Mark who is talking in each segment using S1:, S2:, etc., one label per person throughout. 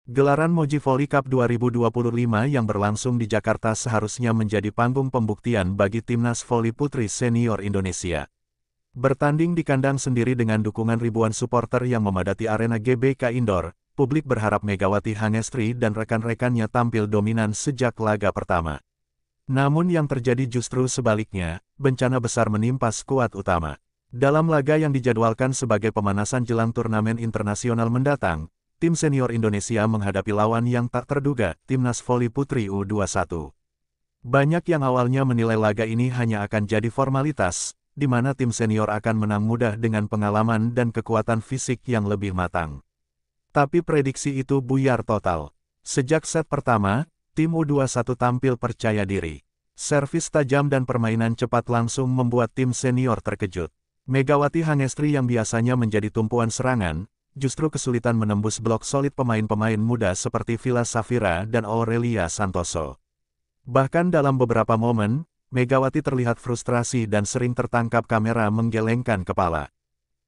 S1: Gelaran Moji Volley Cup 2025 yang berlangsung di Jakarta seharusnya menjadi panggung pembuktian bagi Timnas Voli Putri Senior Indonesia. Bertanding di kandang sendiri dengan dukungan ribuan supporter yang memadati arena GBK Indoor, publik berharap Megawati Hangestri dan rekan-rekannya tampil dominan sejak laga pertama. Namun yang terjadi justru sebaliknya, bencana besar menimpa skuad utama. Dalam laga yang dijadwalkan sebagai pemanasan jelang turnamen internasional mendatang, tim senior Indonesia menghadapi lawan yang tak terduga, Timnas Voli Putri U21. Banyak yang awalnya menilai laga ini hanya akan jadi formalitas, di mana tim senior akan menang mudah dengan pengalaman dan kekuatan fisik yang lebih matang. Tapi prediksi itu buyar total. Sejak set pertama, tim U21 tampil percaya diri. Servis tajam dan permainan cepat langsung membuat tim senior terkejut. Megawati Hangestri yang biasanya menjadi tumpuan serangan, justru kesulitan menembus blok solid pemain-pemain muda seperti Villa Safira dan Aurelia Santoso. Bahkan dalam beberapa momen, Megawati terlihat frustrasi dan sering tertangkap kamera menggelengkan kepala.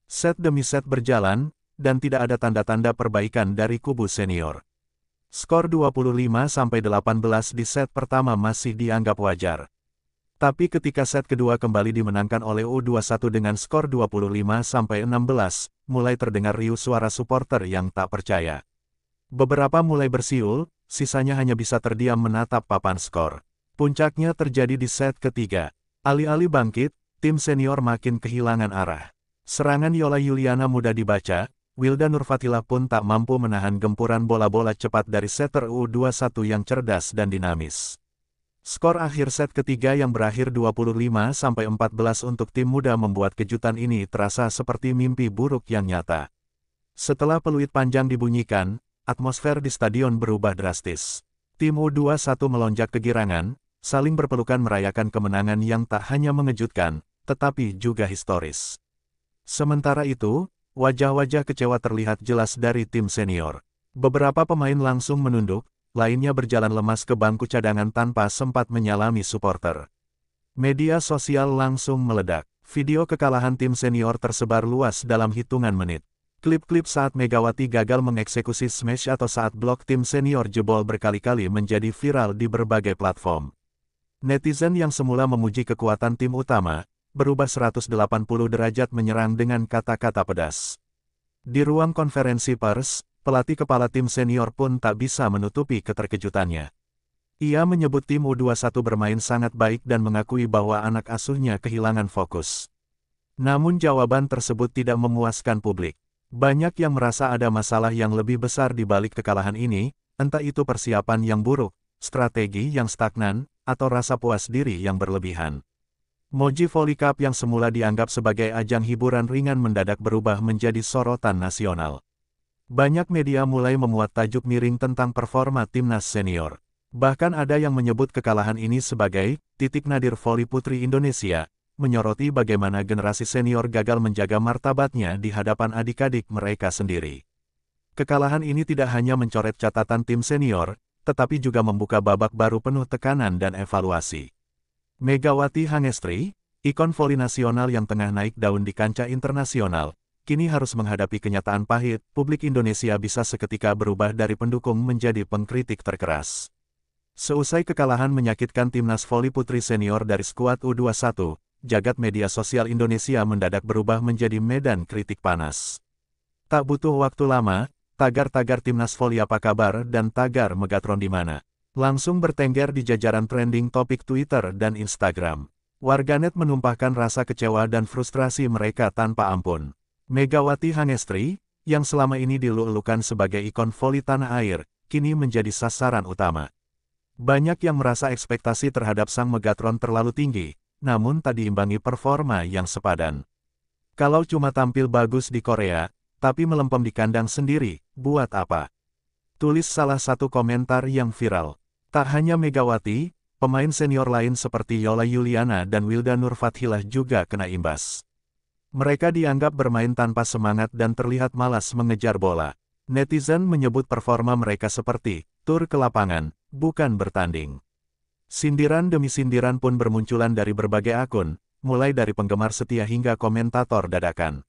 S1: Set demi set berjalan, dan tidak ada tanda-tanda perbaikan dari kubu senior. Skor 25-18 di set pertama masih dianggap wajar. Tapi ketika set kedua kembali dimenangkan oleh U21 dengan skor 25-16, mulai terdengar riuh suara supporter yang tak percaya. Beberapa mulai bersiul, sisanya hanya bisa terdiam menatap papan skor. Puncaknya terjadi di set ketiga. Alih-alih bangkit, tim senior makin kehilangan arah. Serangan Yola Yuliana mudah dibaca, Wilda Nurfatilah pun tak mampu menahan gempuran bola-bola cepat dari setter U21 yang cerdas dan dinamis. Skor akhir set ketiga yang berakhir 25-14 untuk tim muda membuat kejutan ini terasa seperti mimpi buruk yang nyata. Setelah peluit panjang dibunyikan, atmosfer di stadion berubah drastis. Tim U21 melonjak kegirangan, saling berpelukan merayakan kemenangan yang tak hanya mengejutkan, tetapi juga historis. Sementara itu, wajah-wajah kecewa terlihat jelas dari tim senior. Beberapa pemain langsung menunduk, lainnya berjalan lemas ke bangku cadangan tanpa sempat menyalami supporter. Media sosial langsung meledak. Video kekalahan tim senior tersebar luas dalam hitungan menit. Klip-klip saat Megawati gagal mengeksekusi smash atau saat blok tim senior jebol berkali-kali menjadi viral di berbagai platform. Netizen yang semula memuji kekuatan tim utama, berubah 180 derajat menyerang dengan kata-kata pedas. Di ruang konferensi pers, pelatih kepala tim senior pun tak bisa menutupi keterkejutannya. Ia menyebut tim U21 bermain sangat baik dan mengakui bahwa anak asuhnya kehilangan fokus. Namun jawaban tersebut tidak memuaskan publik. Banyak yang merasa ada masalah yang lebih besar di balik kekalahan ini, entah itu persiapan yang buruk, strategi yang stagnan, atau rasa puas diri yang berlebihan. Moji Volley Cup yang semula dianggap sebagai ajang hiburan ringan mendadak berubah menjadi sorotan nasional. Banyak media mulai memuat tajuk miring tentang performa timnas senior. Bahkan ada yang menyebut kekalahan ini sebagai titik nadir voli putri Indonesia, menyoroti bagaimana generasi senior gagal menjaga martabatnya di hadapan adik-adik mereka sendiri. Kekalahan ini tidak hanya mencoret catatan tim senior, tetapi juga membuka babak baru penuh tekanan dan evaluasi. Megawati Hangestri, ikon voli nasional yang tengah naik daun di kancah internasional, kini harus menghadapi kenyataan pahit, publik Indonesia bisa seketika berubah dari pendukung menjadi pengkritik terkeras. Seusai kekalahan menyakitkan timnas voli putri senior dari skuad U21, jagat media sosial Indonesia mendadak berubah menjadi medan kritik panas. Tak butuh waktu lama, tagar-tagar timnas voli apa kabar dan tagar Megatron di mana langsung bertengger di jajaran trending topik Twitter dan Instagram. Warganet menumpahkan rasa kecewa dan frustrasi mereka tanpa ampun. Megawati Hangestri, yang selama ini dilulukan sebagai ikon voli tanah air, kini menjadi sasaran utama. Banyak yang merasa ekspektasi terhadap sang Megatron terlalu tinggi, namun tak diimbangi performa yang sepadan. Kalau cuma tampil bagus di Korea, tapi melempem di kandang sendiri, buat apa? Tulis salah satu komentar yang viral. Tak hanya Megawati, pemain senior lain seperti Yola Yuliana dan Wilda Nurfatilah juga kena imbas. Mereka dianggap bermain tanpa semangat dan terlihat malas mengejar bola. Netizen menyebut performa mereka seperti tur ke lapangan, bukan bertanding. Sindiran demi sindiran pun bermunculan dari berbagai akun, mulai dari penggemar setia hingga komentator dadakan.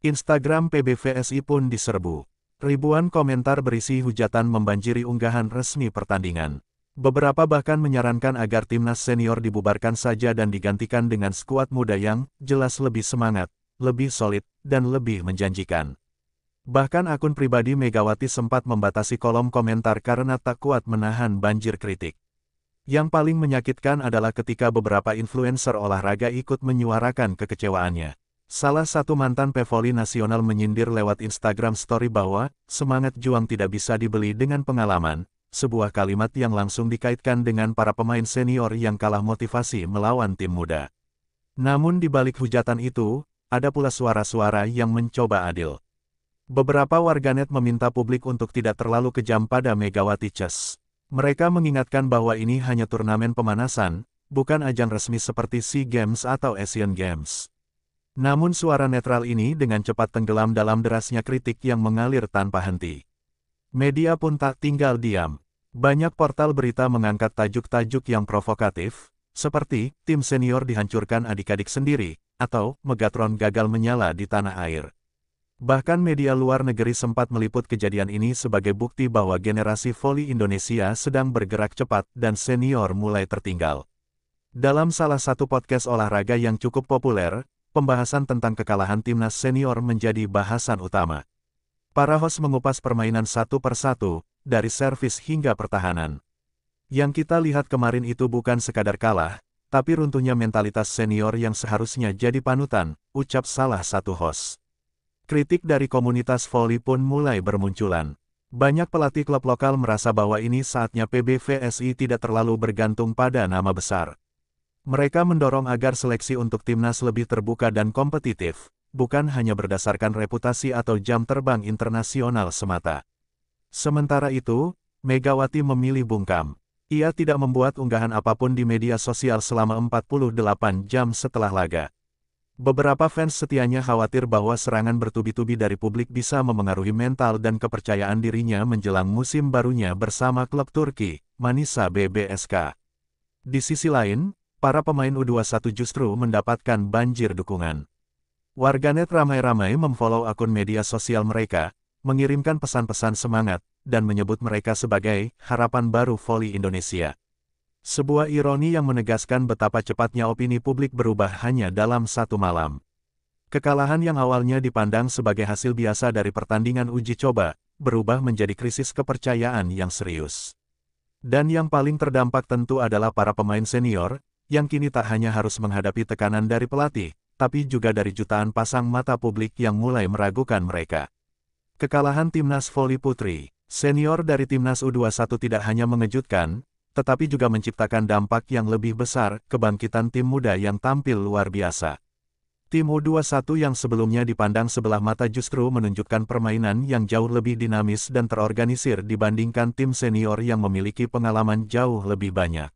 S1: Instagram PBVSI pun diserbu. Ribuan komentar berisi hujatan membanjiri unggahan resmi pertandingan. Beberapa bahkan menyarankan agar timnas senior dibubarkan saja dan digantikan dengan skuad muda yang jelas lebih semangat, lebih solid, dan lebih menjanjikan. Bahkan akun pribadi Megawati sempat membatasi kolom komentar karena tak kuat menahan banjir kritik. Yang paling menyakitkan adalah ketika beberapa influencer olahraga ikut menyuarakan kekecewaannya. Salah satu mantan pevoli nasional menyindir lewat Instagram Story bahwa semangat juang tidak bisa dibeli dengan pengalaman, sebuah kalimat yang langsung dikaitkan dengan para pemain senior yang kalah motivasi melawan tim muda. Namun di balik hujatan itu, ada pula suara-suara yang mencoba adil. Beberapa warganet meminta publik untuk tidak terlalu kejam pada Megawati Chess. Mereka mengingatkan bahwa ini hanya turnamen pemanasan, bukan ajang resmi seperti SEA Games atau Asian Games. Namun suara netral ini dengan cepat tenggelam dalam derasnya kritik yang mengalir tanpa henti. Media pun tak tinggal diam. Banyak portal berita mengangkat tajuk-tajuk yang provokatif, seperti tim senior dihancurkan adik-adik sendiri, atau Megatron gagal menyala di tanah air. Bahkan media luar negeri sempat meliput kejadian ini sebagai bukti bahwa generasi voli Indonesia sedang bergerak cepat dan senior mulai tertinggal. Dalam salah satu podcast olahraga yang cukup populer, pembahasan tentang kekalahan timnas senior menjadi bahasan utama. Para host mengupas permainan satu persatu, dari servis hingga pertahanan. Yang kita lihat kemarin itu bukan sekadar kalah, tapi runtuhnya mentalitas senior yang seharusnya jadi panutan, ucap salah satu host. Kritik dari komunitas voli pun mulai bermunculan. Banyak pelatih klub lokal merasa bahwa ini saatnya PBVSI tidak terlalu bergantung pada nama besar. Mereka mendorong agar seleksi untuk timnas lebih terbuka dan kompetitif, bukan hanya berdasarkan reputasi atau jam terbang internasional semata. Sementara itu, Megawati memilih bungkam. Ia tidak membuat unggahan apapun di media sosial selama 48 jam setelah laga. Beberapa fans setianya khawatir bahwa serangan bertubi-tubi dari publik bisa memengaruhi mental dan kepercayaan dirinya menjelang musim barunya bersama klub Turki, Manisa BBSK. Di sisi lain, para pemain U21 justru mendapatkan banjir dukungan. Warganet ramai-ramai memfollow akun media sosial mereka, mengirimkan pesan-pesan semangat, dan menyebut mereka sebagai harapan baru voli Indonesia. Sebuah ironi yang menegaskan betapa cepatnya opini publik berubah hanya dalam satu malam. Kekalahan yang awalnya dipandang sebagai hasil biasa dari pertandingan uji coba, berubah menjadi krisis kepercayaan yang serius. Dan yang paling terdampak tentu adalah para pemain senior, yang kini tak hanya harus menghadapi tekanan dari pelatih, tapi juga dari jutaan pasang mata publik yang mulai meragukan mereka. Kekalahan timnas voli putri senior dari timnas U21 tidak hanya mengejutkan, tetapi juga menciptakan dampak yang lebih besar, kebangkitan tim muda yang tampil luar biasa. Tim U21 yang sebelumnya dipandang sebelah mata justru menunjukkan permainan yang jauh lebih dinamis dan terorganisir dibandingkan tim senior yang memiliki pengalaman jauh lebih banyak.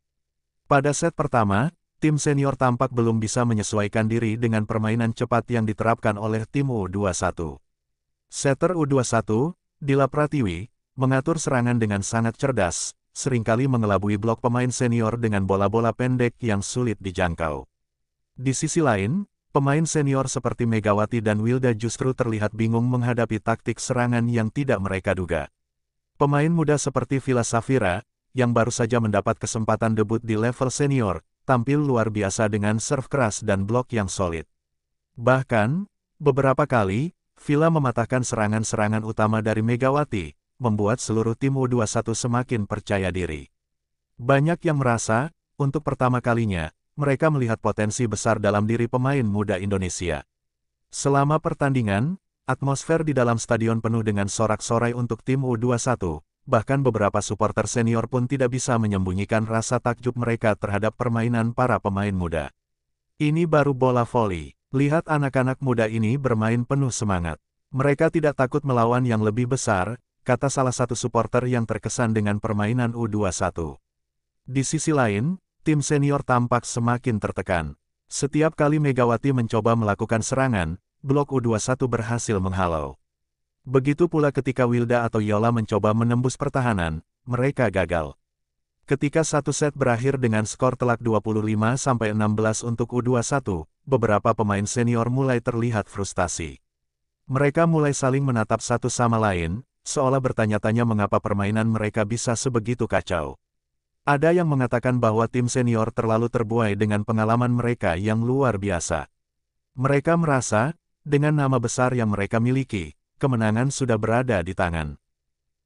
S1: Pada set pertama, tim senior tampak belum bisa menyesuaikan diri dengan permainan cepat yang diterapkan oleh tim U21. Setter U21, Dila Pratiwi, mengatur serangan dengan sangat cerdas, seringkali mengelabui blok pemain senior dengan bola-bola pendek yang sulit dijangkau. Di sisi lain, pemain senior seperti Megawati dan Wilda justru terlihat bingung menghadapi taktik serangan yang tidak mereka duga. Pemain muda seperti Villa Safira, yang baru saja mendapat kesempatan debut di level senior, tampil luar biasa dengan serve keras dan blok yang solid. Bahkan, beberapa kali, Villa mematahkan serangan-serangan utama dari Megawati, membuat seluruh tim U21 semakin percaya diri. Banyak yang merasa, untuk pertama kalinya, mereka melihat potensi besar dalam diri pemain muda Indonesia. Selama pertandingan, atmosfer di dalam stadion penuh dengan sorak-sorai untuk tim U21. Bahkan beberapa supporter senior pun tidak bisa menyembunyikan rasa takjub mereka terhadap permainan para pemain muda. Ini baru bola voli. Lihat anak-anak muda ini bermain penuh semangat. Mereka tidak takut melawan yang lebih besar, kata salah satu supporter yang terkesan dengan permainan U21. Di sisi lain, tim senior tampak semakin tertekan. Setiap kali Megawati mencoba melakukan serangan, blok U21 berhasil menghalau. Begitu pula ketika Wilda atau Yola mencoba menembus pertahanan, mereka gagal. Ketika satu set berakhir dengan skor telak 25-16 untuk U21, beberapa pemain senior mulai terlihat frustasi. Mereka mulai saling menatap satu sama lain, seolah bertanya-tanya mengapa permainan mereka bisa sebegitu kacau. Ada yang mengatakan bahwa tim senior terlalu terbuai dengan pengalaman mereka yang luar biasa. Mereka merasa, dengan nama besar yang mereka miliki, kemenangan sudah berada di tangan.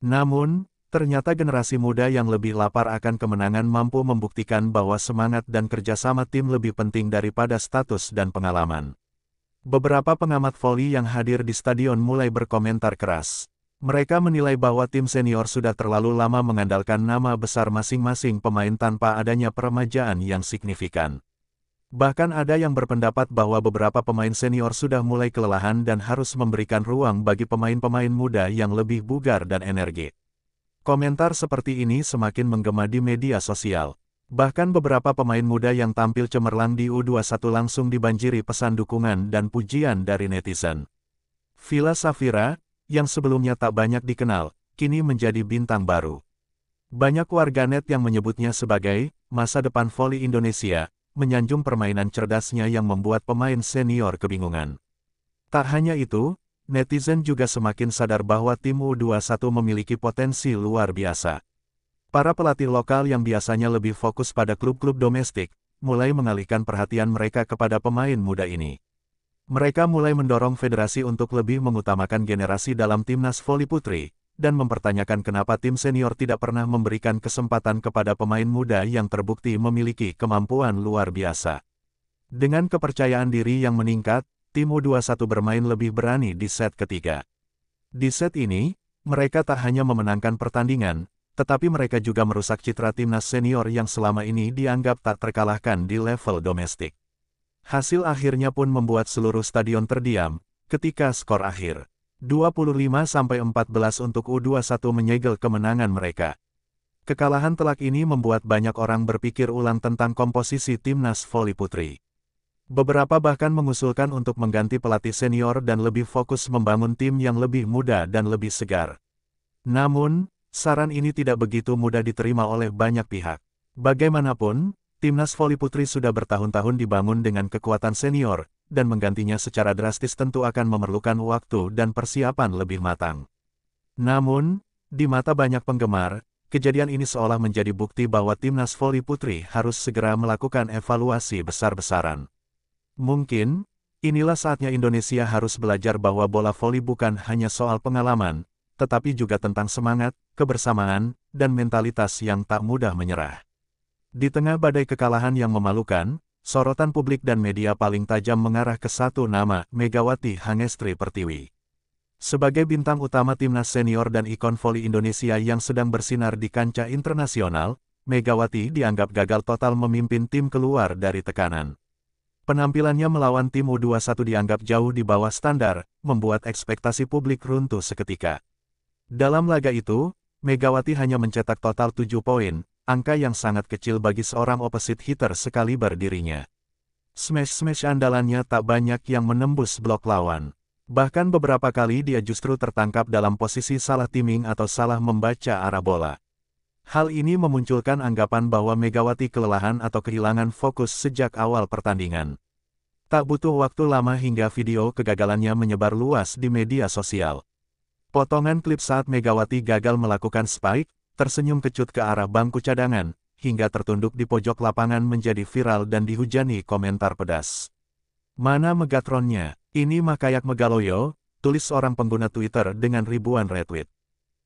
S1: Namun, ternyata generasi muda yang lebih lapar akan kemenangan mampu membuktikan bahwa semangat dan kerjasama tim lebih penting daripada status dan pengalaman. Beberapa pengamat voli yang hadir di stadion mulai berkomentar keras. Mereka menilai bahwa tim senior sudah terlalu lama mengandalkan nama besar masing-masing pemain tanpa adanya peremajaan yang signifikan. Bahkan ada yang berpendapat bahwa beberapa pemain senior sudah mulai kelelahan dan harus memberikan ruang bagi pemain-pemain muda yang lebih bugar dan energi. Komentar seperti ini semakin menggema di media sosial. Bahkan beberapa pemain muda yang tampil cemerlang di U21 langsung dibanjiri pesan dukungan dan pujian dari netizen. Villa Safira, yang sebelumnya tak banyak dikenal, kini menjadi bintang baru. Banyak warganet yang menyebutnya sebagai masa depan voli Indonesia, menyanjung permainan cerdasnya yang membuat pemain senior kebingungan. Tak hanya itu, netizen juga semakin sadar bahwa tim U21 memiliki potensi luar biasa. Para pelatih lokal yang biasanya lebih fokus pada klub-klub domestik, mulai mengalihkan perhatian mereka kepada pemain muda ini. Mereka mulai mendorong federasi untuk lebih mengutamakan generasi dalam timnas voli putri, dan mempertanyakan kenapa tim senior tidak pernah memberikan kesempatan kepada pemain muda yang terbukti memiliki kemampuan luar biasa. Dengan kepercayaan diri yang meningkat, tim U21 bermain lebih berani di set ketiga. Di set ini, mereka tak hanya memenangkan pertandingan, tetapi mereka juga merusak citra timnas senior yang selama ini dianggap tak terkalahkan di level domestik. Hasil akhirnya pun membuat seluruh stadion terdiam, ketika skor akhir 25-14 untuk U21 menyegel kemenangan mereka. Kekalahan telak ini membuat banyak orang berpikir ulang tentang komposisi timnas voli putri. Beberapa bahkan mengusulkan untuk mengganti pelatih senior dan lebih fokus membangun tim yang lebih muda dan lebih segar. Namun, saran ini tidak begitu mudah diterima oleh banyak pihak. Bagaimanapun, timnas voli putri sudah bertahun-tahun dibangun dengan kekuatan senior, dan menggantinya secara drastis tentu akan memerlukan waktu dan persiapan lebih matang. Namun, di mata banyak penggemar, kejadian ini seolah menjadi bukti bahwa timnas voli putri harus segera melakukan evaluasi besar-besaran. Mungkin, inilah saatnya Indonesia harus belajar bahwa bola voli bukan hanya soal pengalaman, tetapi juga tentang semangat, kebersamaan, dan mentalitas yang tak mudah menyerah. Di tengah badai kekalahan yang memalukan, sorotan publik dan media paling tajam mengarah ke satu nama, Megawati Hangestri Pertiwi. Sebagai bintang utama timnas senior dan ikon voli Indonesia yang sedang bersinar di kancah internasional, Megawati dianggap gagal total memimpin tim keluar dari tekanan. Penampilannya melawan tim U21 dianggap jauh di bawah standar, membuat ekspektasi publik runtuh seketika. Dalam laga itu, Megawati hanya mencetak total 7 poin, angka yang sangat kecil bagi seorang opposite hitter sekaliber dirinya. Smash-smash andalannya tak banyak yang menembus blok lawan. Bahkan beberapa kali dia justru tertangkap dalam posisi salah timing atau salah membaca arah bola. Hal ini memunculkan anggapan bahwa Megawati kelelahan atau kehilangan fokus sejak awal pertandingan. Tak butuh waktu lama hingga video kegagalannya menyebar luas di media sosial. Potongan klip saat Megawati gagal melakukan spike, tersenyum kecut ke arah bangku cadangan, hingga tertunduk di pojok lapangan menjadi viral dan dihujani komentar pedas. "Mana Megatronnya? Ini mah kayak Megaloyo," tulis seorang pengguna Twitter dengan ribuan retweet.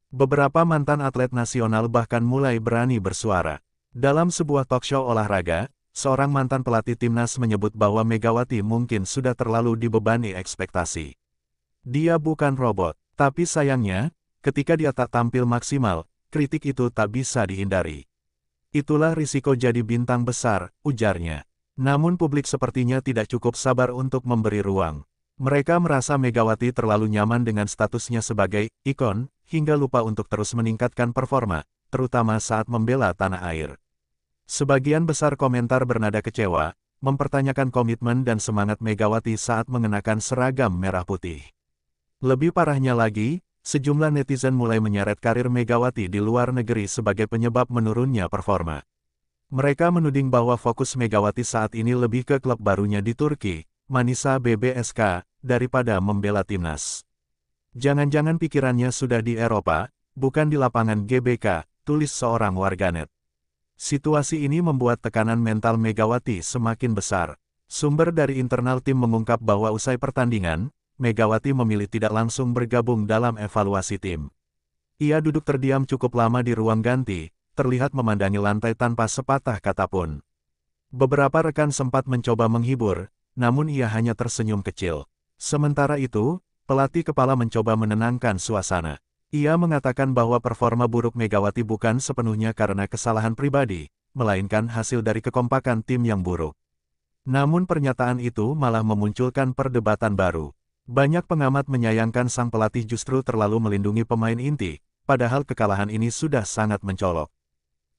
S1: Beberapa mantan atlet nasional bahkan mulai berani bersuara. Dalam sebuah talkshow olahraga, seorang mantan pelatih timnas menyebut bahwa Megawati mungkin sudah terlalu dibebani ekspektasi. Dia bukan robot, tapi sayangnya, ketika dia tak tampil maksimal, kritik itu tak bisa dihindari. Itulah risiko jadi bintang besar, ujarnya. Namun publik sepertinya tidak cukup sabar untuk memberi ruang. Mereka merasa Megawati terlalu nyaman dengan statusnya sebagai ikon, hingga lupa untuk terus meningkatkan performa, terutama saat membela tanah air. Sebagian besar komentar bernada kecewa, mempertanyakan komitmen dan semangat Megawati saat mengenakan seragam merah putih. Lebih parahnya lagi, sejumlah netizen mulai menyeret karir Megawati di luar negeri sebagai penyebab menurunnya performa. Mereka menuding bahwa fokus Megawati saat ini lebih ke klub barunya di Turki, Manisa BBSK, daripada membela timnas. Jangan-jangan pikirannya sudah di Eropa, bukan di lapangan GBK, tulis seorang warganet. Situasi ini membuat tekanan mental Megawati semakin besar. Sumber dari internal tim mengungkap bahwa usai pertandingan, Megawati memilih tidak langsung bergabung dalam evaluasi tim. Ia duduk terdiam cukup lama di ruang ganti, terlihat memandangi lantai tanpa sepatah kata pun. Beberapa rekan sempat mencoba menghibur, namun ia hanya tersenyum kecil. Sementara itu, pelatih kepala mencoba menenangkan suasana. Ia mengatakan bahwa performa buruk Megawati bukan sepenuhnya karena kesalahan pribadi, melainkan hasil dari kekompakan tim yang buruk. Namun pernyataan itu malah memunculkan perdebatan baru. Banyak pengamat menyayangkan sang pelatih justru terlalu melindungi pemain inti, padahal kekalahan ini sudah sangat mencolok.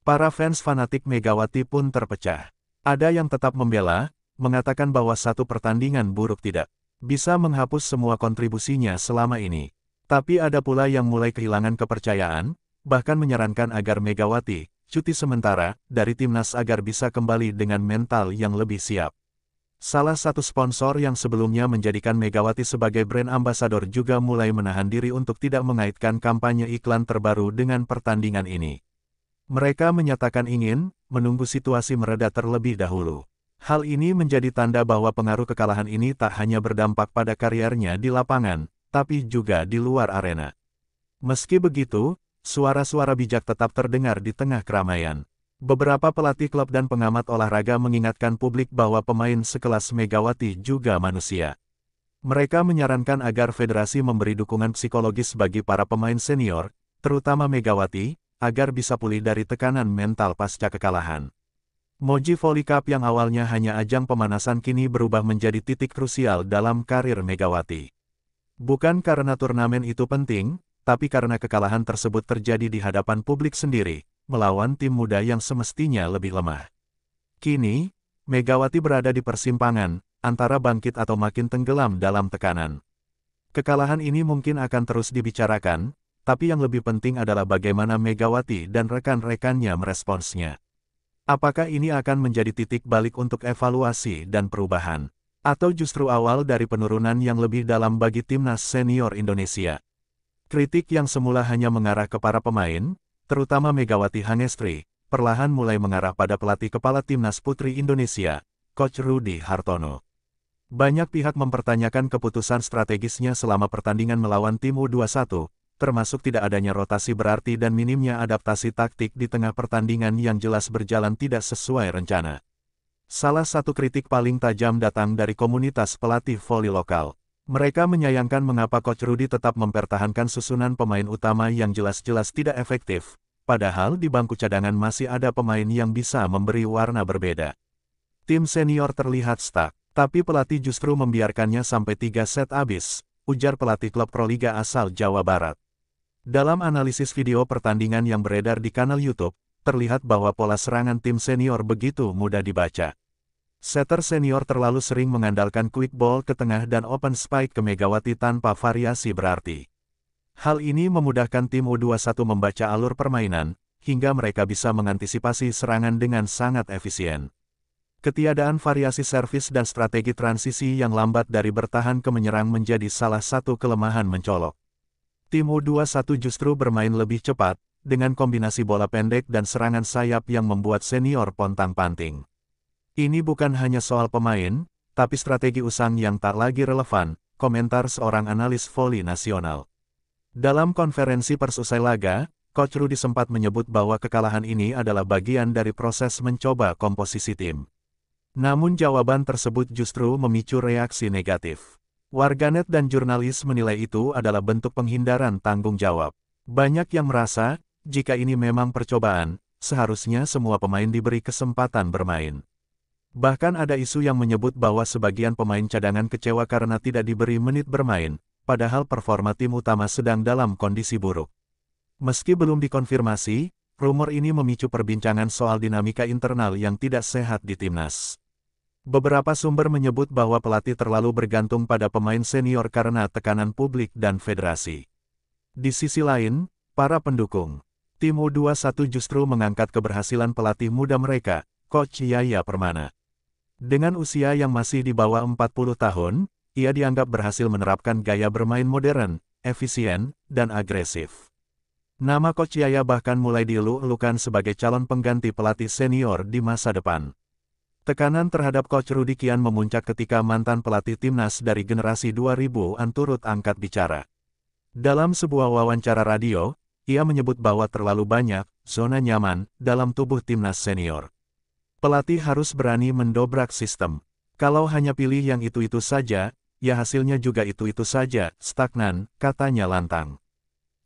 S1: Para fans fanatik Megawati pun terpecah. Ada yang tetap membela, mengatakan bahwa satu pertandingan buruk tidak bisa menghapus semua kontribusinya selama ini. Tapi ada pula yang mulai kehilangan kepercayaan, bahkan menyarankan agar Megawati cuti sementara dari timnas agar bisa kembali dengan mental yang lebih siap. Salah satu sponsor yang sebelumnya menjadikan Megawati sebagai brand ambassador juga mulai menahan diri untuk tidak mengaitkan kampanye iklan terbaru dengan pertandingan ini. Mereka menyatakan ingin menunggu situasi mereda terlebih dahulu. Hal ini menjadi tanda bahwa pengaruh kekalahan ini tak hanya berdampak pada kariernya di lapangan, tapi juga di luar arena. Meski begitu, suara-suara bijak tetap terdengar di tengah keramaian. Beberapa pelatih klub dan pengamat olahraga mengingatkan publik bahwa pemain sekelas Megawati juga manusia. Mereka menyarankan agar federasi memberi dukungan psikologis bagi para pemain senior, terutama Megawati, agar bisa pulih dari tekanan mental pasca kekalahan. Moji Volley Cup yang awalnya hanya ajang pemanasan kini berubah menjadi titik krusial dalam karir Megawati. Bukan karena turnamen itu penting, tapi karena kekalahan tersebut terjadi di hadapan publik sendiri, melawan tim muda yang semestinya lebih lemah. Kini, Megawati berada di persimpangan, antara bangkit atau makin tenggelam dalam tekanan. Kekalahan ini mungkin akan terus dibicarakan, tapi yang lebih penting adalah bagaimana Megawati dan rekan-rekannya meresponsnya. Apakah ini akan menjadi titik balik untuk evaluasi dan perubahan? Atau justru awal dari penurunan yang lebih dalam bagi timnas senior Indonesia? Kritik yang semula hanya mengarah ke para pemain, terutama Megawati Hangestri, perlahan mulai mengarah pada pelatih kepala timnas putri Indonesia, Coach Rudi Hartono. Banyak pihak mempertanyakan keputusan strategisnya selama pertandingan melawan tim U21, termasuk tidak adanya rotasi berarti dan minimnya adaptasi taktik di tengah pertandingan yang jelas berjalan tidak sesuai rencana. Salah satu kritik paling tajam datang dari komunitas pelatih voli lokal. Mereka menyayangkan mengapa Coach Rudi tetap mempertahankan susunan pemain utama yang jelas-jelas tidak efektif, padahal di bangku cadangan masih ada pemain yang bisa memberi warna berbeda. Tim senior terlihat stuck, tapi pelatih justru membiarkannya sampai 3 set habis, ujar pelatih klub Proliga asal Jawa Barat. Dalam analisis video pertandingan yang beredar di kanal YouTube, terlihat bahwa pola serangan tim senior begitu mudah dibaca. Setter senior terlalu sering mengandalkan quick ball ke tengah dan open spike ke Megawati tanpa variasi berarti. Hal ini memudahkan tim U21 membaca alur permainan, hingga mereka bisa mengantisipasi serangan dengan sangat efisien. Ketiadaan variasi servis dan strategi transisi yang lambat dari bertahan ke menyerang menjadi salah satu kelemahan mencolok. Tim U21 justru bermain lebih cepat, dengan kombinasi bola pendek dan serangan sayap yang membuat senior pontang-panting. Ini bukan hanya soal pemain, tapi strategi usang yang tak lagi relevan, komentar seorang analis voli nasional. Dalam konferensi pers usai laga, Coach Rudi sempat menyebut bahwa kekalahan ini adalah bagian dari proses mencoba komposisi tim. Namun jawaban tersebut justru memicu reaksi negatif. Warganet dan jurnalis menilai itu adalah bentuk penghindaran tanggung jawab. Banyak yang merasa, jika ini memang percobaan, seharusnya semua pemain diberi kesempatan bermain. Bahkan ada isu yang menyebut bahwa sebagian pemain cadangan kecewa karena tidak diberi menit bermain, padahal performa tim utama sedang dalam kondisi buruk. Meski belum dikonfirmasi, rumor ini memicu perbincangan soal dinamika internal yang tidak sehat di timnas. Beberapa sumber menyebut bahwa pelatih terlalu bergantung pada pemain senior karena tekanan publik dan federasi. Di sisi lain, para pendukung tim U21 justru mengangkat keberhasilan pelatih muda mereka, Coach Yaya Permana. Dengan usia yang masih di bawah 40 tahun, ia dianggap berhasil menerapkan gaya bermain modern, efisien, dan agresif. Nama Coach Yaya bahkan mulai dieluk-elukan sebagai calon pengganti pelatih senior di masa depan. Tekanan terhadap Coach Rudy kian memuncak ketika mantan pelatih timnas dari generasi 2000-an turut angkat bicara. Dalam sebuah wawancara radio, ia menyebut bahwa terlalu banyak zona nyaman dalam tubuh timnas senior. Pelatih harus berani mendobrak sistem. Kalau hanya pilih yang itu-itu saja, ya hasilnya juga itu-itu saja, stagnan, katanya lantang.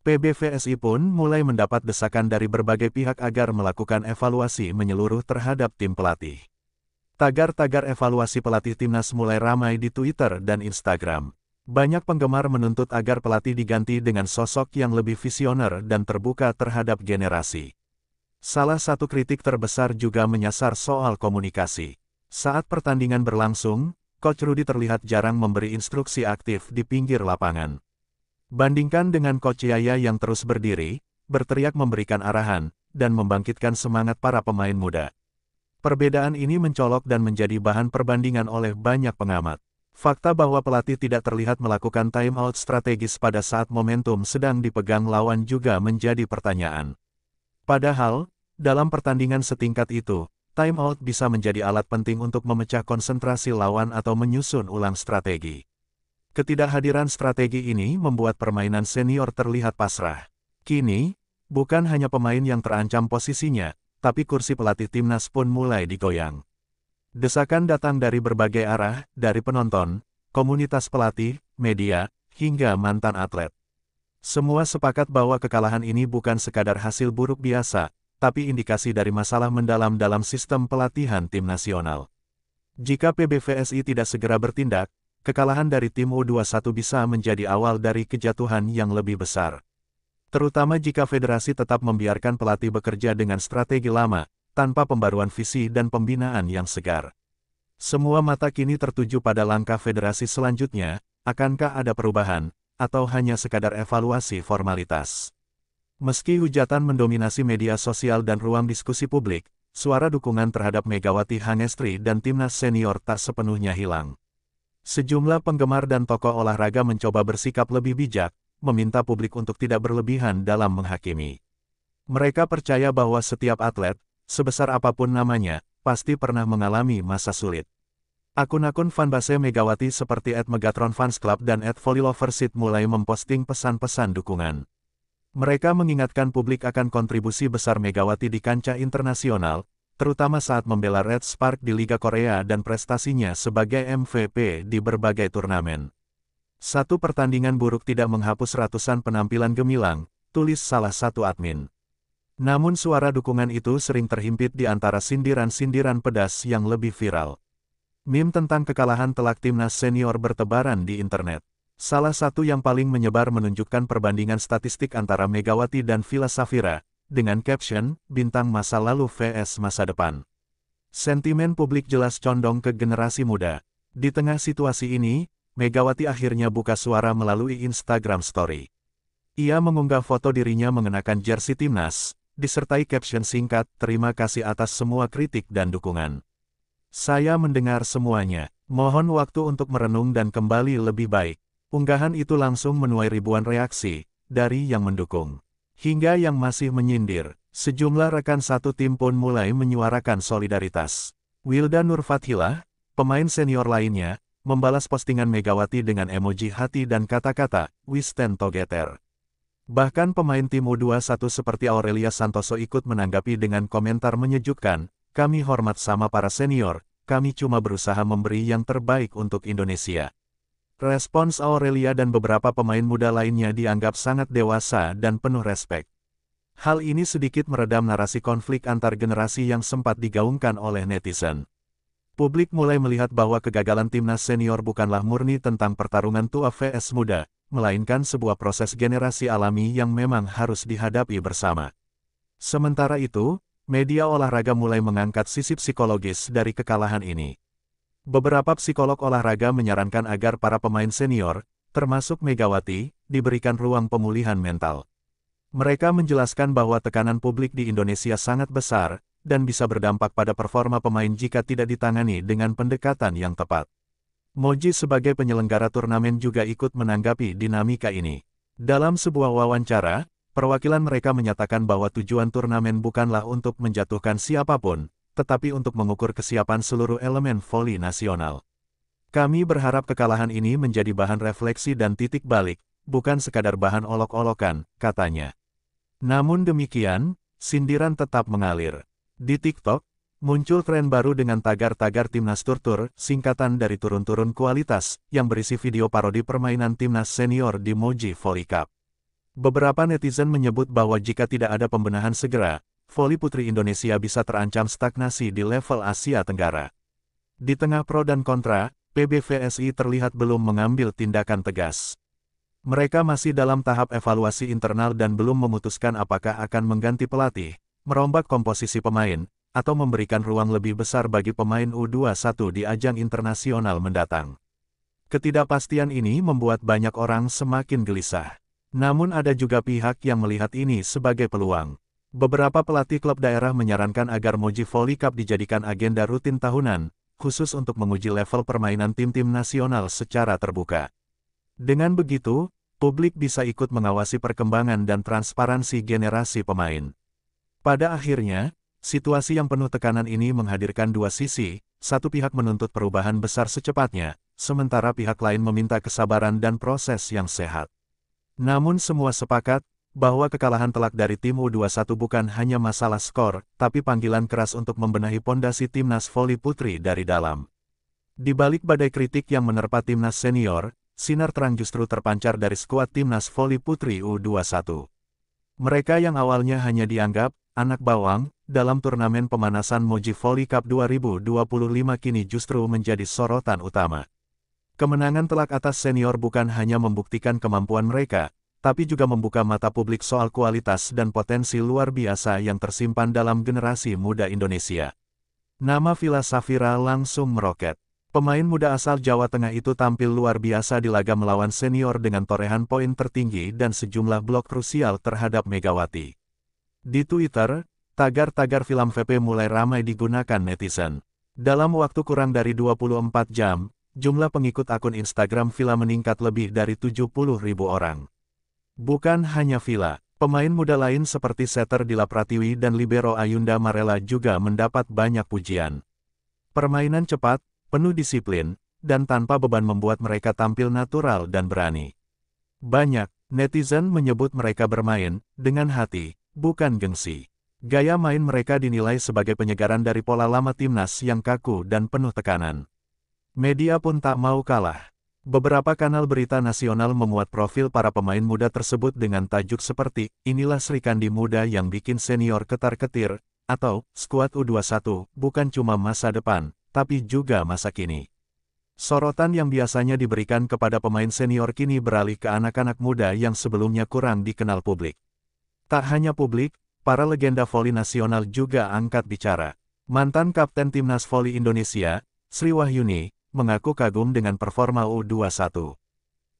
S1: PBVSI pun mulai mendapat desakan dari berbagai pihak agar melakukan evaluasi menyeluruh terhadap tim pelatih. Tagar-tagar evaluasi pelatih timnas mulai ramai di Twitter dan Instagram. Banyak penggemar menuntut agar pelatih diganti dengan sosok yang lebih visioner dan terbuka terhadap generasi. Salah satu kritik terbesar juga menyasar soal komunikasi. Saat pertandingan berlangsung, Coach Rudy terlihat jarang memberi instruksi aktif di pinggir lapangan. Bandingkan dengan Coach Yaya yang terus berdiri, berteriak memberikan arahan, dan membangkitkan semangat para pemain muda. Perbedaan ini mencolok dan menjadi bahan perbandingan oleh banyak pengamat. Fakta bahwa pelatih tidak terlihat melakukan time out strategis pada saat momentum sedang dipegang lawan juga menjadi pertanyaan. Padahal, dalam pertandingan setingkat itu, time out bisa menjadi alat penting untuk memecah konsentrasi lawan atau menyusun ulang strategi. Ketidakhadiran strategi ini membuat permainan senior terlihat pasrah. Kini, bukan hanya pemain yang terancam posisinya, tapi kursi pelatih timnas pun mulai digoyang. Desakan datang dari berbagai arah, dari penonton, komunitas pelatih, media, hingga mantan atlet. Semua sepakat bahwa kekalahan ini bukan sekadar hasil buruk biasa, tapi indikasi dari masalah mendalam dalam sistem pelatihan tim nasional. Jika PBVSI tidak segera bertindak, kekalahan dari tim U21 bisa menjadi awal dari kejatuhan yang lebih besar. Terutama jika federasi tetap membiarkan pelatih bekerja dengan strategi lama, tanpa pembaruan visi dan pembinaan yang segar. Semua mata kini tertuju pada langkah federasi selanjutnya, akankah ada perubahan, atau hanya sekadar evaluasi formalitas. Meski hujatan mendominasi media sosial dan ruang diskusi publik, suara dukungan terhadap Megawati Hangestri dan timnas senior tak sepenuhnya hilang. Sejumlah penggemar dan tokoh olahraga mencoba bersikap lebih bijak, meminta publik untuk tidak berlebihan dalam menghakimi. Mereka percaya bahwa setiap atlet, sebesar apapun namanya, pasti pernah mengalami masa sulit. Akun-akun fanbase Megawati seperti @megatronfansclub dan @volleyloversit mulai memposting pesan-pesan dukungan. Mereka mengingatkan publik akan kontribusi besar Megawati di kancah internasional, terutama saat membela Red Spark di Liga Korea dan prestasinya sebagai MVP di berbagai turnamen. Satu pertandingan buruk tidak menghapus ratusan penampilan gemilang, tulis salah satu admin. Namun suara dukungan itu sering terhimpit di antara sindiran-sindiran pedas yang lebih viral. Meme tentang kekalahan telak timnas senior bertebaran di internet. Salah satu yang paling menyebar menunjukkan perbandingan statistik antara Megawati dan Villa Safira, dengan caption, bintang masa lalu vs masa depan. Sentimen publik jelas condong ke generasi muda. Di tengah situasi ini, Megawati akhirnya buka suara melalui Instagram Story. Ia mengunggah foto dirinya mengenakan jersey timnas, disertai caption singkat, "Terima kasih atas semua kritik dan dukungan. Saya mendengar semuanya. Mohon waktu untuk merenung dan kembali lebih baik." Unggahan itu langsung menuai ribuan reaksi, dari yang mendukung hingga yang masih menyindir. Sejumlah rekan satu tim pun mulai menyuarakan solidaritas. Wilda Nurfathilah, pemain senior lainnya, membalas postingan Megawati dengan emoji hati dan kata-kata, "We stand together." Bahkan pemain tim U21 seperti Aurelia Santoso ikut menanggapi dengan komentar menyejukkan, "Kami hormat sama para senior, kami cuma berusaha memberi yang terbaik untuk Indonesia." Respons Aurelia dan beberapa pemain muda lainnya dianggap sangat dewasa dan penuh respek. Hal ini sedikit meredam narasi konflik antar generasi yang sempat digaungkan oleh netizen. Publik mulai melihat bahwa kegagalan timnas senior bukanlah murni tentang pertarungan tua vs muda, melainkan sebuah proses generasi alami yang memang harus dihadapi bersama. Sementara itu, media olahraga mulai mengangkat sisi psikologis dari kekalahan ini. Beberapa psikolog olahraga menyarankan agar para pemain senior, termasuk Megawati, diberikan ruang pemulihan mental. Mereka menjelaskan bahwa tekanan publik di Indonesia sangat besar, dan bisa berdampak pada performa pemain jika tidak ditangani dengan pendekatan yang tepat. Moji sebagai penyelenggara turnamen juga ikut menanggapi dinamika ini. Dalam sebuah wawancara, perwakilan mereka menyatakan bahwa tujuan turnamen bukanlah untuk menjatuhkan siapapun, tetapi untuk mengukur kesiapan seluruh elemen voli nasional. Kami berharap kekalahan ini menjadi bahan refleksi dan titik balik, bukan sekadar bahan olok-olokan, katanya. Namun demikian, sindiran tetap mengalir. Di TikTok, muncul tren baru dengan tagar-tagar Timnas Turtur, singkatan dari turun-turun kualitas, yang berisi video parodi permainan Timnas senior di Moji Volley Cup. Beberapa netizen menyebut bahwa jika tidak ada pembenahan segera, voli putri Indonesia bisa terancam stagnasi di level Asia Tenggara. Di tengah pro dan kontra, PBVSI terlihat belum mengambil tindakan tegas. Mereka masih dalam tahap evaluasi internal dan belum memutuskan apakah akan mengganti pelatih, merombak komposisi pemain, atau memberikan ruang lebih besar bagi pemain U21 di ajang internasional mendatang. Ketidakpastian ini membuat banyak orang semakin gelisah. Namun ada juga pihak yang melihat ini sebagai peluang. Beberapa pelatih klub daerah menyarankan agar Moji Volley Cup dijadikan agenda rutin tahunan, khusus untuk menguji level permainan tim-tim nasional secara terbuka. Dengan begitu, publik bisa ikut mengawasi perkembangan dan transparansi generasi pemain. Pada akhirnya, situasi yang penuh tekanan ini menghadirkan dua sisi, satu pihak menuntut perubahan besar secepatnya, sementara pihak lain meminta kesabaran dan proses yang sehat. Namun semua sepakat, bahwa kekalahan telak dari tim U21 bukan hanya masalah skor, tapi panggilan keras untuk membenahi pondasi Timnas Voli Putri dari dalam. Di balik badai kritik yang menerpa Timnas senior, sinar terang justru terpancar dari skuad Timnas Voli Putri U21. Mereka yang awalnya hanya dianggap anak bawang dalam turnamen pemanasan Moji Volley Cup 2025 kini justru menjadi sorotan utama. Kemenangan telak atas senior bukan hanya membuktikan kemampuan mereka, tapi juga membuka mata publik soal kualitas dan potensi luar biasa yang tersimpan dalam generasi muda Indonesia. Nama Villa Safira langsung meroket. Pemain muda asal Jawa Tengah itu tampil luar biasa di laga melawan senior dengan torehan poin tertinggi dan sejumlah blok krusial terhadap Megawati. Di Twitter, tagar-tagar film VP mulai ramai digunakan netizen. Dalam waktu kurang dari 24 jam, jumlah pengikut akun Instagram Villa meningkat lebih dari 70.000 orang. Bukan hanya Villa, pemain muda lain seperti setter Dila Pratiwi dan libero Ayunda Marella juga mendapat banyak pujian. Permainan cepat, penuh disiplin, dan tanpa beban membuat mereka tampil natural dan berani. Banyak netizen menyebut mereka bermain dengan hati, bukan gengsi. Gaya main mereka dinilai sebagai penyegaran dari pola lama timnas yang kaku dan penuh tekanan. Media pun tak mau kalah. Beberapa kanal berita nasional memuat profil para pemain muda tersebut dengan tajuk seperti, "Inilah Srikandi muda yang bikin senior ketar-ketir," atau, "Skuad U21 bukan cuma masa depan, tapi juga masa kini." Sorotan yang biasanya diberikan kepada pemain senior kini beralih ke anak-anak muda yang sebelumnya kurang dikenal publik. Tak hanya publik, para legenda voli nasional juga angkat bicara. Mantan Kapten Timnas Voli Indonesia, Sri Wahyuni, mengaku kagum dengan performa U21.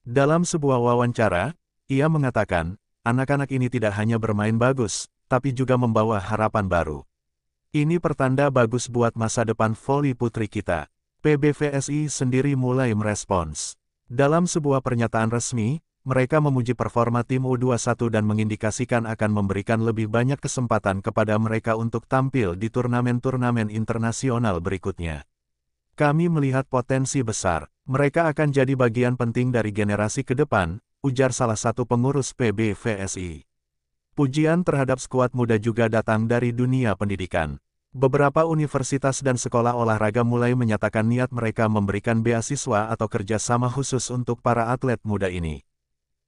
S1: Dalam sebuah wawancara, ia mengatakan, anak-anak ini tidak hanya bermain bagus, tapi juga membawa harapan baru. Ini pertanda bagus buat masa depan voli putri kita. PBVSI sendiri mulai merespons. Dalam sebuah pernyataan resmi, mereka memuji performa tim U21 dan mengindikasikan akan memberikan lebih banyak kesempatan kepada mereka untuk tampil di turnamen-turnamen internasional berikutnya. Kami melihat potensi besar, mereka akan jadi bagian penting dari generasi ke depan, ujar salah satu pengurus PBVSI. Pujian terhadap skuad muda juga datang dari dunia pendidikan. Beberapa universitas dan sekolah olahraga mulai menyatakan niat mereka memberikan beasiswa atau kerjasama khusus untuk para atlet muda ini.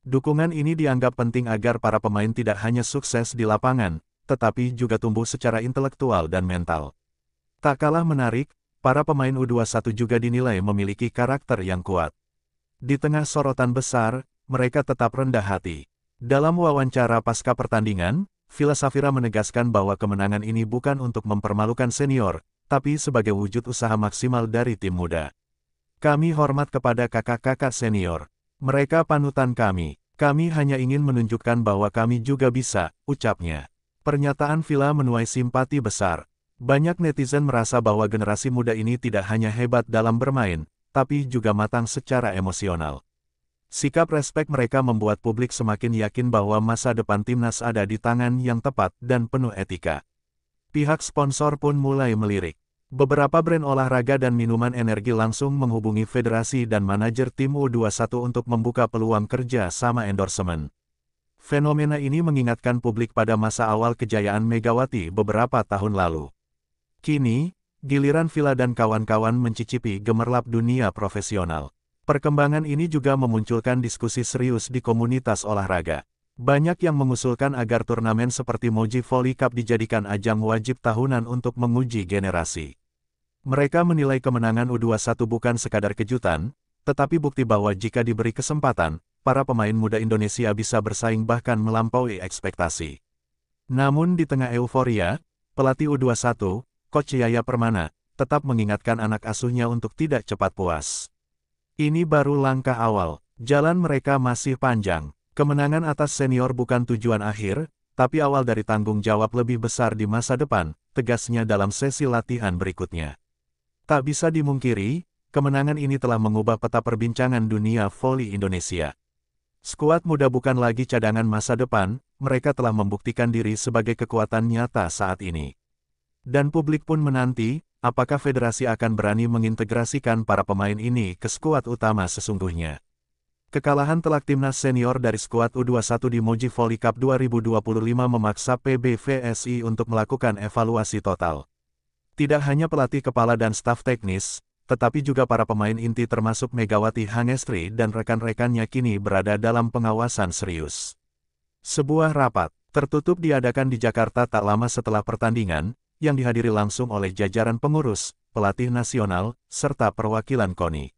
S1: Dukungan ini dianggap penting agar para pemain tidak hanya sukses di lapangan, tetapi juga tumbuh secara intelektual dan mental. Tak kalah menarik, para pemain U21 juga dinilai memiliki karakter yang kuat. Di tengah sorotan besar, mereka tetap rendah hati. Dalam wawancara pasca pertandingan, Villa Safira menegaskan bahwa kemenangan ini bukan untuk mempermalukan senior, tapi sebagai wujud usaha maksimal dari tim muda. Kami hormat kepada kakak-kakak senior. Mereka panutan kami. Kami hanya ingin menunjukkan bahwa kami juga bisa, ucapnya. Pernyataan Villa menuai simpati besar. Banyak netizen merasa bahwa generasi muda ini tidak hanya hebat dalam bermain, tapi juga matang secara emosional. Sikap respek mereka membuat publik semakin yakin bahwa masa depan timnas ada di tangan yang tepat dan penuh etika. Pihak sponsor pun mulai melirik. Beberapa brand olahraga dan minuman energi langsung menghubungi federasi dan manajer tim U21 untuk membuka peluang kerja sama endorsement. Fenomena ini mengingatkan publik pada masa awal kejayaan Megawati beberapa tahun lalu. Kini, giliran Villa dan kawan-kawan mencicipi gemerlap dunia profesional. Perkembangan ini juga memunculkan diskusi serius di komunitas olahraga. Banyak yang mengusulkan agar turnamen seperti Moji Volley Cup dijadikan ajang wajib tahunan untuk menguji generasi. Mereka menilai kemenangan U21 bukan sekadar kejutan, tetapi bukti bahwa jika diberi kesempatan, para pemain muda Indonesia bisa bersaing bahkan melampaui ekspektasi. Namun di tengah euforia, pelatih U21, Coach Yaya Permana, tetap mengingatkan anak asuhnya untuk tidak cepat puas. Ini baru langkah awal, jalan mereka masih panjang. Kemenangan atas senior bukan tujuan akhir, tapi awal dari tanggung jawab lebih besar di masa depan, tegasnya dalam sesi latihan berikutnya. Tak bisa dimungkiri, kemenangan ini telah mengubah peta perbincangan dunia voli Indonesia. Skuad muda bukan lagi cadangan masa depan, mereka telah membuktikan diri sebagai kekuatan nyata saat ini. Dan publik pun menanti, apakah federasi akan berani mengintegrasikan para pemain ini ke skuad utama sesungguhnya. Kekalahan telak timnas senior dari skuad U21 di Moji Volley Cup 2025 memaksa PBVSI untuk melakukan evaluasi total. Tidak hanya pelatih kepala dan staf teknis, tetapi juga para pemain inti termasuk Megawati Hangestri dan rekan-rekannya kini berada dalam pengawasan serius. Sebuah rapat tertutup diadakan di Jakarta tak lama setelah pertandingan, yang dihadiri langsung oleh jajaran pengurus, pelatih nasional, serta perwakilan KONI.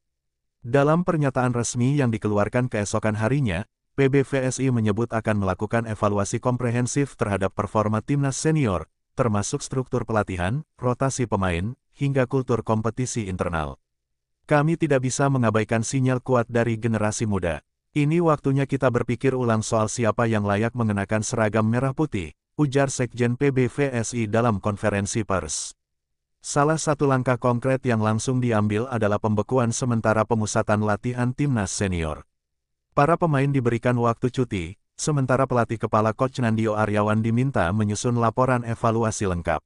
S1: Dalam pernyataan resmi yang dikeluarkan keesokan harinya, PBVSI menyebut akan melakukan evaluasi komprehensif terhadap performa timnas senior, termasuk struktur pelatihan, rotasi pemain, hingga kultur kompetisi internal. Kami tidak bisa mengabaikan sinyal kuat dari generasi muda. Ini waktunya kita berpikir ulang soal siapa yang layak mengenakan seragam merah putih, ujar Sekjen PBVSI dalam konferensi pers. Salah satu langkah konkret yang langsung diambil adalah pembekuan sementara pemusatan latihan timnas senior. Para pemain diberikan waktu cuti, sementara pelatih kepala Coach Nandio Aryawan diminta menyusun laporan evaluasi lengkap.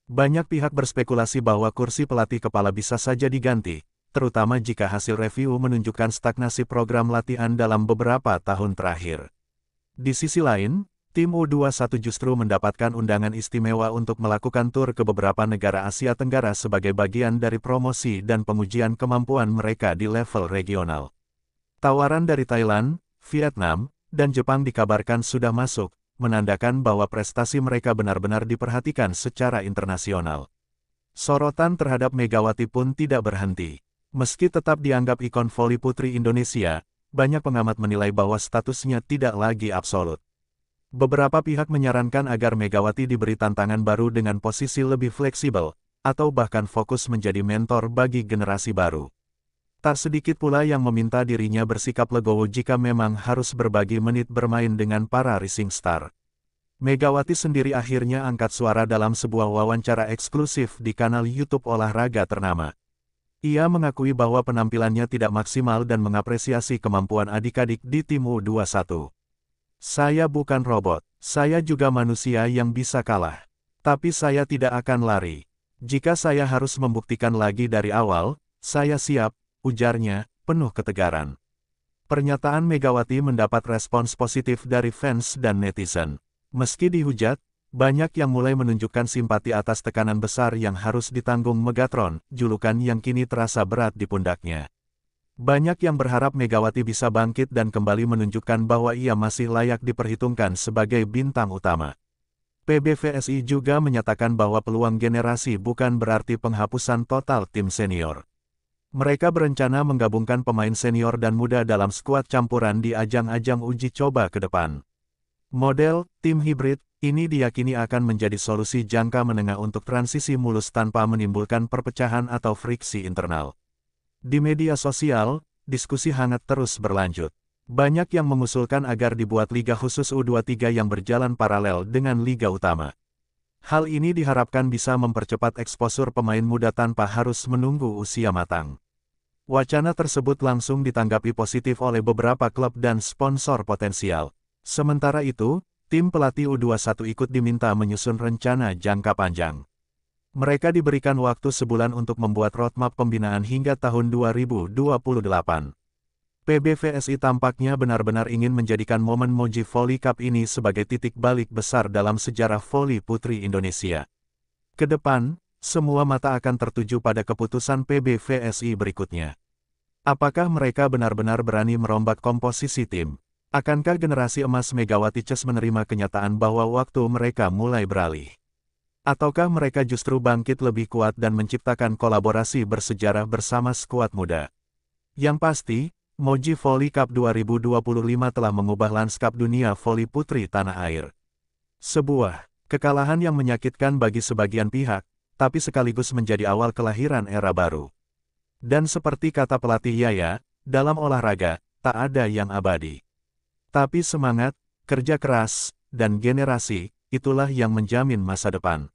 S1: Banyak pihak berspekulasi bahwa kursi pelatih kepala bisa saja diganti, terutama jika hasil review menunjukkan stagnasi program latihan dalam beberapa tahun terakhir. Di sisi lain, tim U21 justru mendapatkan undangan istimewa untuk melakukan tur ke beberapa negara Asia Tenggara sebagai bagian dari promosi dan pengujian kemampuan mereka di level regional. Tawaran dari Thailand, Vietnam, dan Jepang dikabarkan sudah masuk, menandakan bahwa prestasi mereka benar-benar diperhatikan secara internasional. Sorotan terhadap Megawati pun tidak berhenti. Meski tetap dianggap ikon voli putri Indonesia, banyak pengamat menilai bahwa statusnya tidak lagi absolut. Beberapa pihak menyarankan agar Megawati diberi tantangan baru dengan posisi lebih fleksibel, atau bahkan fokus menjadi mentor bagi generasi baru. Tak sedikit pula yang meminta dirinya bersikap legowo jika memang harus berbagi menit bermain dengan para rising star. Megawati sendiri akhirnya angkat suara dalam sebuah wawancara eksklusif di kanal YouTube olahraga ternama. Ia mengakui bahwa penampilannya tidak maksimal dan mengapresiasi kemampuan adik-adik di tim U21. Saya bukan robot, saya juga manusia yang bisa kalah. Tapi saya tidak akan lari. Jika saya harus membuktikan lagi dari awal, saya siap, ujarnya, penuh ketegaran. Pernyataan Megawati mendapat respons positif dari fans dan netizen. Meski dihujat, banyak yang mulai menunjukkan simpati atas tekanan besar yang harus ditanggung Megatron, julukan yang kini terasa berat di pundaknya. Banyak yang berharap Megawati bisa bangkit dan kembali menunjukkan bahwa ia masih layak diperhitungkan sebagai bintang utama. PBVSI juga menyatakan bahwa peluang generasi bukan berarti penghapusan total tim senior. Mereka berencana menggabungkan pemain senior dan muda dalam skuad campuran di ajang-ajang uji coba ke depan. Model tim hibrid ini diyakini akan menjadi solusi jangka menengah untuk transisi mulus tanpa menimbulkan perpecahan atau friksi internal. Di media sosial, diskusi hangat terus berlanjut. Banyak yang mengusulkan agar dibuat liga khusus U23 yang berjalan paralel dengan liga utama. Hal ini diharapkan bisa mempercepat eksposur pemain muda tanpa harus menunggu usia matang. Wacana tersebut langsung ditanggapi positif oleh beberapa klub dan sponsor potensial. Sementara itu, tim pelatih U21 ikut diminta menyusun rencana jangka panjang. Mereka diberikan waktu sebulan untuk membuat roadmap pembinaan hingga tahun 2028. PBVSI tampaknya benar-benar ingin menjadikan momen Moji Volley Cup ini sebagai titik balik besar dalam sejarah voli putri Indonesia. Kedepan, semua mata akan tertuju pada keputusan PBVSI berikutnya. Apakah mereka benar-benar berani merombak komposisi tim? Akankah generasi emas Megawati Chess menerima kenyataan bahwa waktu mereka mulai beralih? Ataukah mereka justru bangkit lebih kuat dan menciptakan kolaborasi bersejarah bersama skuad muda? Yang pasti, Moji Volley Cup 2025 telah mengubah lanskap dunia voli putri tanah air. Sebuah kekalahan yang menyakitkan bagi sebagian pihak, tapi sekaligus menjadi awal kelahiran era baru. Dan seperti kata pelatih Yaya, dalam olahraga, tak ada yang abadi. Tapi semangat, kerja keras, dan generasi, itulah yang menjamin masa depan.